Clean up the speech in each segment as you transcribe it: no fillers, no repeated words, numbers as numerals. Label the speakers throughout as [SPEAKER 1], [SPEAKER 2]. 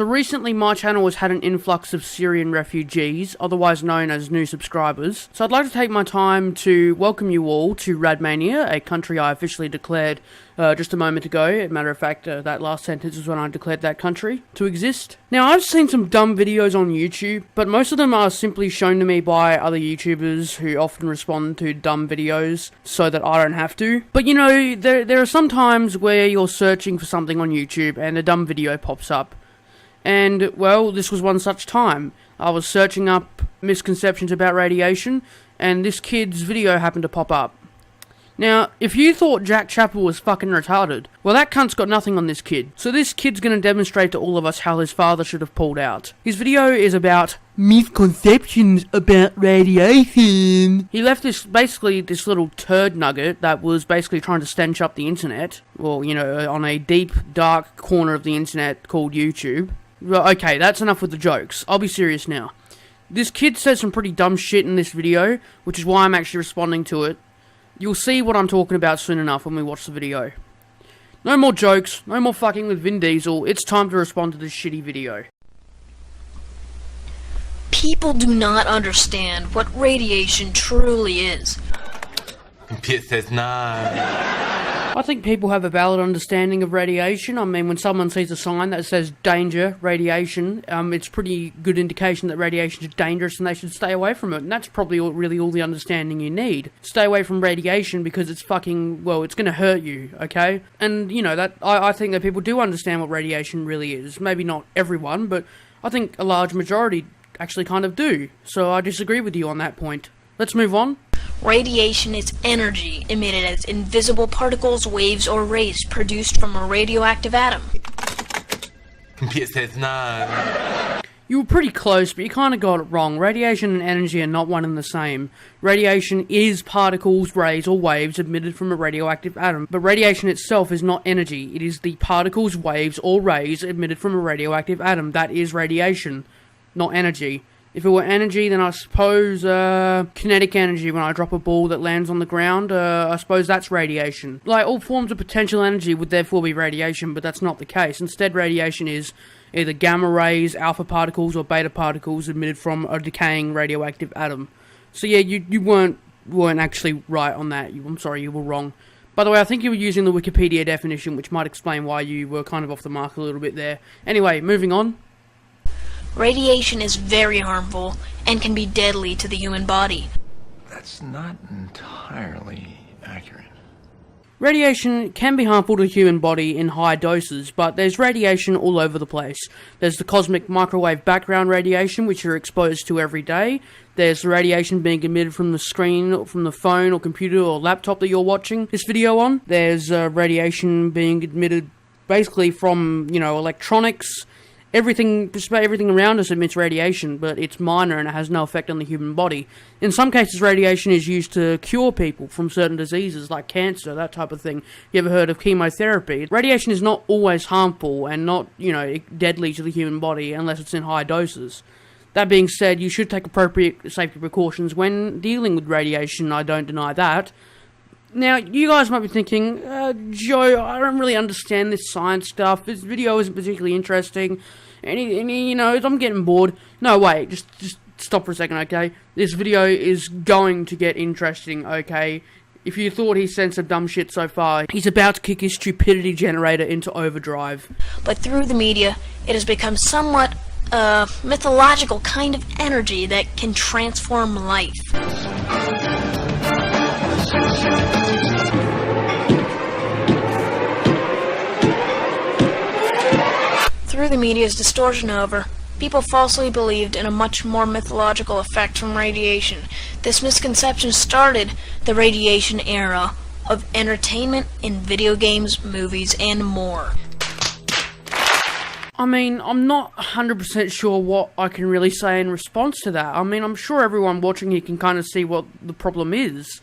[SPEAKER 1] So recently my channel has had an influx of Syrian refugees, otherwise known as new subscribers. So I'd like to take my time to welcome you all to Radmania, a country I officially declared just a moment ago. As a matter of fact, that last sentence was when I declared that country to exist. Now, I've seen some dumb videos on YouTube, but most of them are simply shown to me by other YouTubers who often respond to dumb videos so that I don't have to. But you know, there are some times where you're searching for something on YouTube and a dumb video pops up. And, well, this was one such time. I was searching up misconceptions about radiation, and this kid's video happened to pop up. Now, if you thought Jack Chappell was fucking retarded, well, that cunt's got nothing on this kid. So this kid's gonna demonstrate to all of us how his father should have pulled out. His video is about misconceptions about radiation. He left this little turd nugget that was basically trying to stench up the internet. Well, you know, on a deep, dark corner of the internet called YouTube. Well, okay, that's enough with the jokes. I'll be serious now. This kid says some pretty dumb shit in this video, which is why I'm actually responding to it. You'll see what I'm talking about soon enough when we watch the video. No more jokes, no more fucking with Vin Diesel, it's time to respond to this shitty video.
[SPEAKER 2] People do not understand what radiation truly is.
[SPEAKER 3] Pit says no.
[SPEAKER 1] I think people have a valid understanding of radiation. I mean, when someone sees a sign that says danger, radiation, it's pretty good indication that radiation is dangerous and they should stay away from it. And that's probably really all the understanding you need. Stay away from radiation because it's fucking, well, it's gonna hurt you, okay? And, you know, that I think that people do understand what radiation really is. Maybe not everyone, but I think a large majority actually kind of do. So I disagree with you on that point. Let's move on.
[SPEAKER 2] Radiation is energy emitted as invisible particles, waves, or rays produced from a radioactive atom.
[SPEAKER 3] Pit says no.
[SPEAKER 1] You were pretty close, but you kind of got it wrong. Radiation and energy are not one and the same. Radiation is particles, rays, or waves emitted from a radioactive atom, but radiation itself is not energy. It is the particles, waves, or rays emitted from a radioactive atom. That is radiation, not energy. If it were energy, then I suppose, kinetic energy, when I drop a ball that lands on the ground, I suppose that's radiation. Like, all forms of potential energy would therefore be radiation, but that's not the case. Instead, radiation is either gamma rays, alpha particles, or beta particles emitted from a decaying radioactive atom. So yeah, you weren't actually right on that. I'm sorry, you were wrong. By the way, I think you were using the Wikipedia definition, which might explain why you were kind of off the mark a little bit there. Anyway, moving on.
[SPEAKER 2] Radiation is very harmful and can be deadly to the human body.
[SPEAKER 4] That's not entirely accurate.
[SPEAKER 1] Radiation can be harmful to the human body in high doses, but there's radiation all over the place. There's the cosmic microwave background radiation, which you're exposed to every day. There's the radiation being emitted from the screen, or from the phone or computer or laptop that you're watching this video on. There's radiation being emitted basically from, you know, electronics. Just about everything around us emits radiation, but it's minor and it has no effect on the human body. In some cases, radiation is used to cure people from certain diseases, like cancer, that type of thing. You ever heard of chemotherapy? Radiation is not always harmful and not, you know, deadly to the human body unless it's in high doses. That being said, you should take appropriate safety precautions when dealing with radiation, I don't deny that. Now, you guys might be thinking, Joe, I don't really understand this science stuff. This video isn't particularly interesting. And you know, I'm getting bored. No, wait, just stop for a second, okay? This video is going to get interesting, okay? If you thought he said some dumb shit so far, he's about to kick his stupidity generator into overdrive.
[SPEAKER 2] But through the media, it has become somewhat mythological kind of energy that can transform life. Through the media's distortion, however, people falsely believed in a much more mythological effect from radiation. This misconception started the radiation era of entertainment in video games, movies, and more.
[SPEAKER 1] I mean, I'm not 100% sure what I can really say in response to that. I mean, I'm sure everyone watching here can kind of see what the problem is.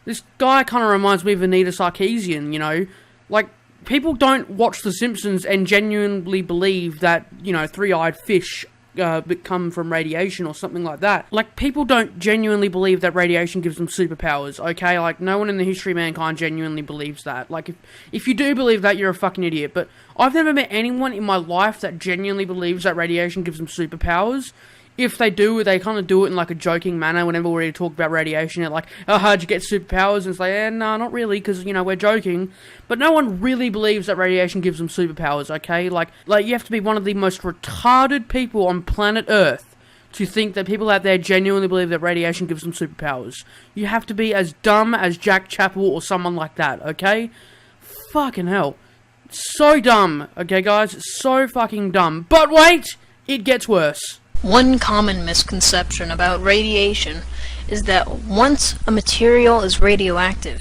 [SPEAKER 1] This guy kind of reminds me of Anita Sarkeesian, you know? Like, people don't watch The Simpsons and genuinely believe that, you know, three-eyed fish come from radiation or something like that. Like, people don't genuinely believe that radiation gives them superpowers, okay? Like, no one in the history of mankind genuinely believes that. Like, if you do believe that, you're a fucking idiot. But I've never met anyone in my life that genuinely believes that radiation gives them superpowers. If they do, they kind of do it in like a joking manner whenever we talk about radiation. They're like, oh, how'd you get superpowers? And it's like, no, not really, because, you know, we're joking. But no one really believes that radiation gives them superpowers, okay? Like you have to be one of the most retarded people on planet Earth to think that people out there genuinely believe that radiation gives them superpowers. You have to be as dumb as Jack Chappell or someone like that, okay? Fucking hell. So dumb, okay, guys? So fucking dumb. But wait! It gets worse.
[SPEAKER 2] One common misconception about radiation is that once a material is radioactive,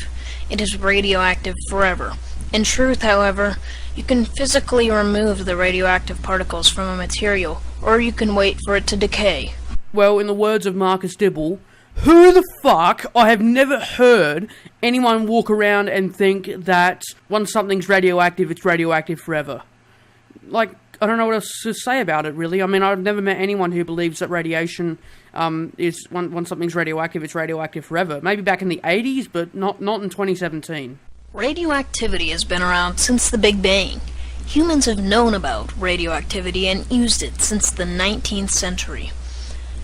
[SPEAKER 2] it is radioactive forever. In truth, however, you can physically remove the radioactive particles from a material, or you can wait for it to decay.
[SPEAKER 1] Well, in the words of Marcus Dibble, who the fuck? I have never heard anyone walk around and think that once something's radioactive, it's radioactive forever. Like, I don't know what else to say about it, really. I mean, I've never met anyone who believes that radiation is, once something's radioactive, it's radioactive forever. Maybe back in the 80s, but not in 2017.
[SPEAKER 2] Radioactivity has been around since the Big Bang. Humans have known about radioactivity and used it since the 19th century.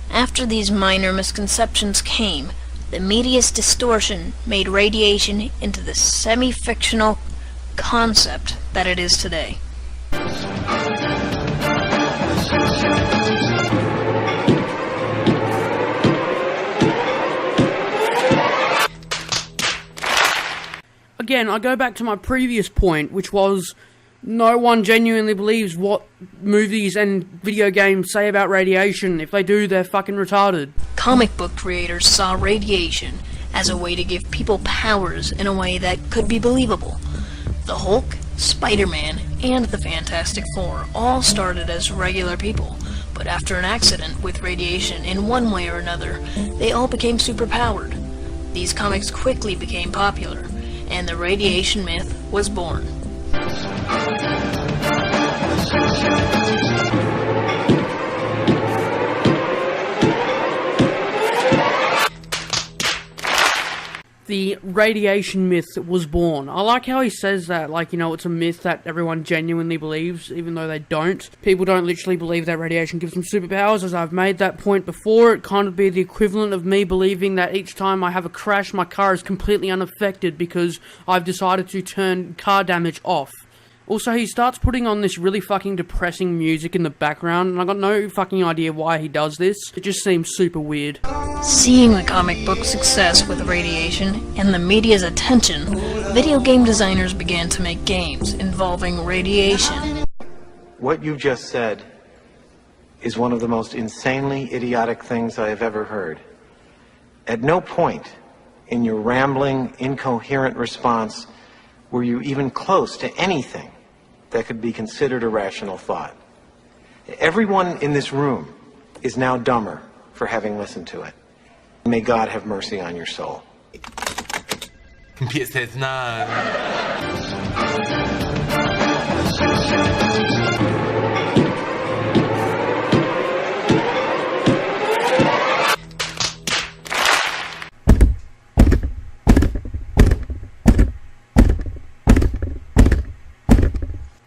[SPEAKER 2] After these minor misconceptions came, the media's distortion made radiation into the semi-fictional concept that it is today.
[SPEAKER 1] Again, I go back to my previous point, which was no one genuinely believes what movies and video games say about radiation. If they do, they're fucking retarded.
[SPEAKER 2] Comic book creators saw radiation as a way to give people powers in a way that could be believable. The Hulk, Spider-Man, and the Fantastic Four all started as regular people, but after an accident with radiation in one way or another, they all became superpowered. These comics quickly became popular, and the radiation myth was born.
[SPEAKER 1] The radiation myth was born. I like how he says that, like, you know, it's a myth that everyone genuinely believes, even though they don't. People don't literally believe that radiation gives them superpowers. As I've made that point before, it kind of be the equivalent of me believing that each time I have a crash, my car is completely unaffected because I've decided to turn car damage off. Also, he starts putting on this really fucking depressing music in the background, and I got no fucking idea why he does this. It just seems super weird.
[SPEAKER 2] Seeing the comic book success with radiation and the media's attention, video game designers began to make games involving radiation.
[SPEAKER 5] What you just said is one of the most insanely idiotic things I have ever heard. At no point in your rambling, incoherent response were you even close to anything that could be considered a rational thought. Everyone in this room is now dumber for having listened to it. May God have mercy on your soul.
[SPEAKER 3] Pièces nada.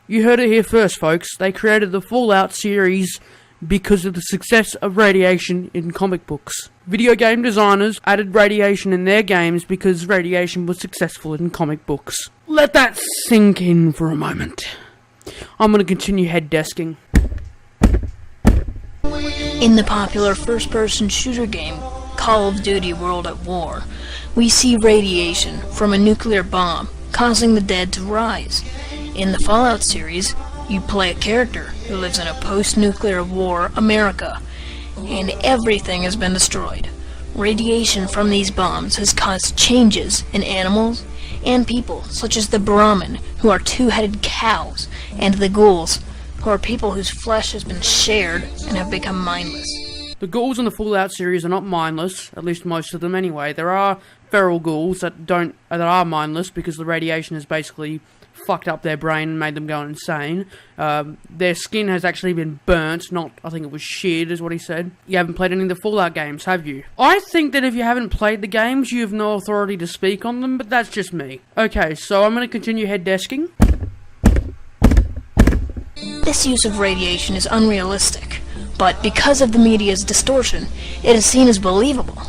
[SPEAKER 1] You heard it here first, folks. They created the Fallout series because of the success of radiation in comic books. Video game designers added radiation in their games because radiation was successful in comic books. Let that sink in for a moment. I'm going to continue head desking.
[SPEAKER 2] In the popular first-person shooter game Call of Duty World at War, we see radiation from a nuclear bomb causing the dead to rise. In the Fallout series, you play a character who lives in a post-nuclear war America, and everything has been destroyed. Radiation from these bombs has caused changes in animals and people, such as the Brahmin, who are two-headed cows, and the ghouls, who are people whose flesh has been shared and have become mindless.
[SPEAKER 1] The ghouls in the Fallout series are not mindless, at least most of them anyway. There are feral ghouls that are mindless because the radiation has basically fucked up their brain and made them go insane. Their skin has actually been burnt, not, I think it was sheared, is what he said. You haven't played any of the Fallout games, have you? I think that if you haven't played the games, you have no authority to speak on them, but that's just me. Okay, so I'm going to continue head desking.
[SPEAKER 2] This use of radiation is unrealistic, but because of the media's distortion, it is seen as believable.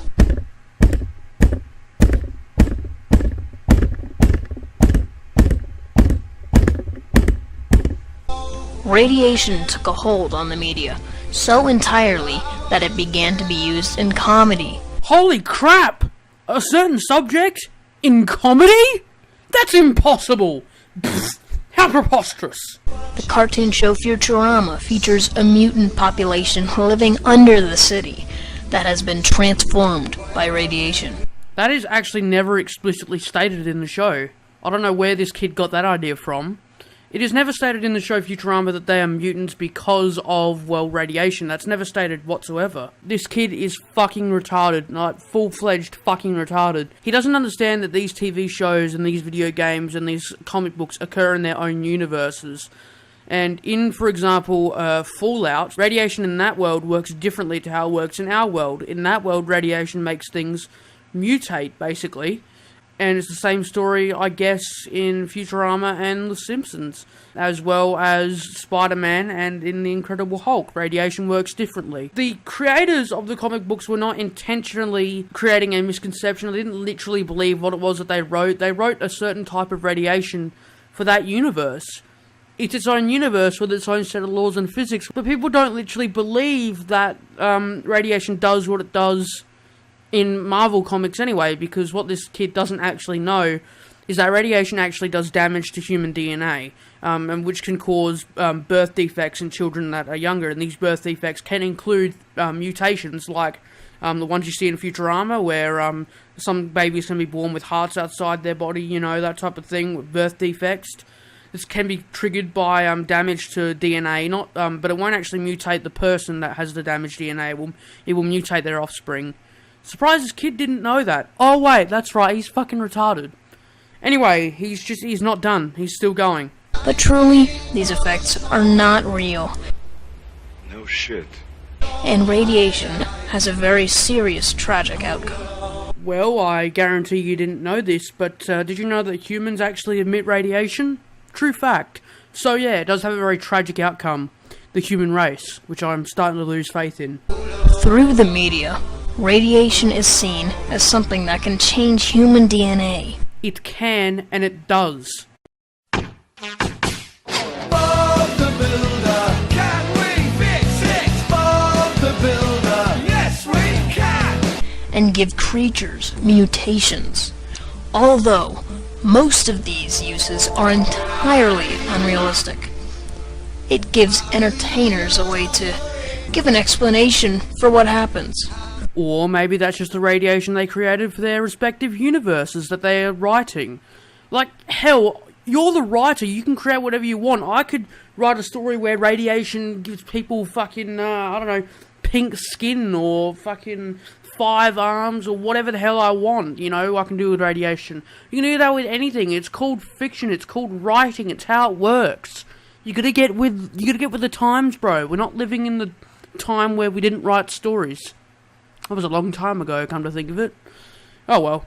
[SPEAKER 2] Radiation took a hold on the media so entirely that it began to be used in comedy.
[SPEAKER 1] Holy crap! A certain subject? In comedy? That's impossible! Pfft, how preposterous!
[SPEAKER 2] The cartoon show Futurama features a mutant population living under the city that has been transformed by radiation.
[SPEAKER 1] That is actually never explicitly stated in the show. I don't know where this kid got that idea from. It is never stated in the show Futurama that they are mutants because of, well, radiation. That's never stated whatsoever. This kid is fucking retarded, like full-fledged fucking retarded. He doesn't understand that these TV shows and these video games and these comic books occur in their own universes. And in, for example, Fallout, radiation in that world works differently to how it works in our world. In that world, radiation makes things mutate, basically. And it's the same story, I guess, in Futurama and The Simpsons, as well as Spider-Man and in The Incredible Hulk. Radiation works differently. The creators of the comic books were not intentionally creating a misconception. They didn't literally believe what it was that they wrote. They wrote a certain type of radiation for that universe. It's its own universe with its own set of laws and physics, but people don't literally believe that radiation does what it does in Marvel Comics anyway, because what this kid doesn't actually know is that radiation actually does damage to human DNA, and which can cause birth defects in children that are younger, and these birth defects can include mutations like the ones you see in Futurama, where some babies can be born with hearts outside their body, you know, that type of thing, with birth defects. This can be triggered by damage to DNA, but it won't actually mutate the person that has the damaged DNA. It will mutate their offspring. Surprised this kid didn't know that. Oh wait, that's right, he's fucking retarded. Anyway, he's not done. He's still going.
[SPEAKER 2] But truly, these effects are not real.
[SPEAKER 4] No shit.
[SPEAKER 2] And radiation has a very serious, tragic outcome.
[SPEAKER 1] Well, I guarantee you didn't know this, but did you know that humans actually emit radiation? True fact. So yeah, it does have a very tragic outcome. The human race, which I'm starting to lose faith in.
[SPEAKER 2] Through the media, radiation is seen as something that can change human DNA.
[SPEAKER 1] It can, and it does.
[SPEAKER 6] Bob the Builder, can we fix it? Bob the Builder, yes we can!
[SPEAKER 2] And give creatures mutations. Although, most of these uses are entirely unrealistic. It gives entertainers a way to give an explanation for what happens.
[SPEAKER 1] Or maybe that's just the radiation they created for their respective universes that they are writing. Like, hell, you're the writer, you can create whatever you want. I could write a story where radiation gives people fucking, I don't know, pink skin or fucking 5 arms or whatever the hell I want, you know, I can do with radiation. You can do that with anything. It's called fiction, it's called writing, it's how it works. You gotta get with the times, bro. We're not living in the time where we didn't write stories. That was a long time ago, come to think of it. Oh well.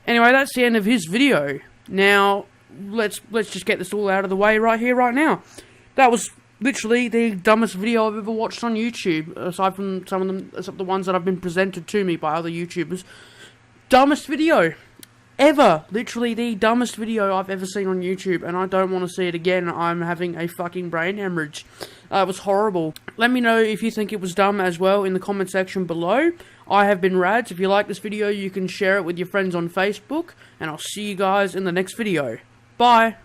[SPEAKER 1] Anyway, that's the end of his video. Now, let's just get this all out of the way right here, right now. That was literally the dumbest video I've ever watched on YouTube, aside from some of them, except the ones that have been presented to me by other YouTubers. Dumbest video ever. Literally the dumbest video I've ever seen on YouTube, and I don't want to see it again. I'm having a fucking brain hemorrhage. It was horrible. Let me know if you think it was dumb as well in the comment section below. I have been Rads. If you like this video, you can share it with your friends on Facebook, and I'll see you guys in the next video. Bye.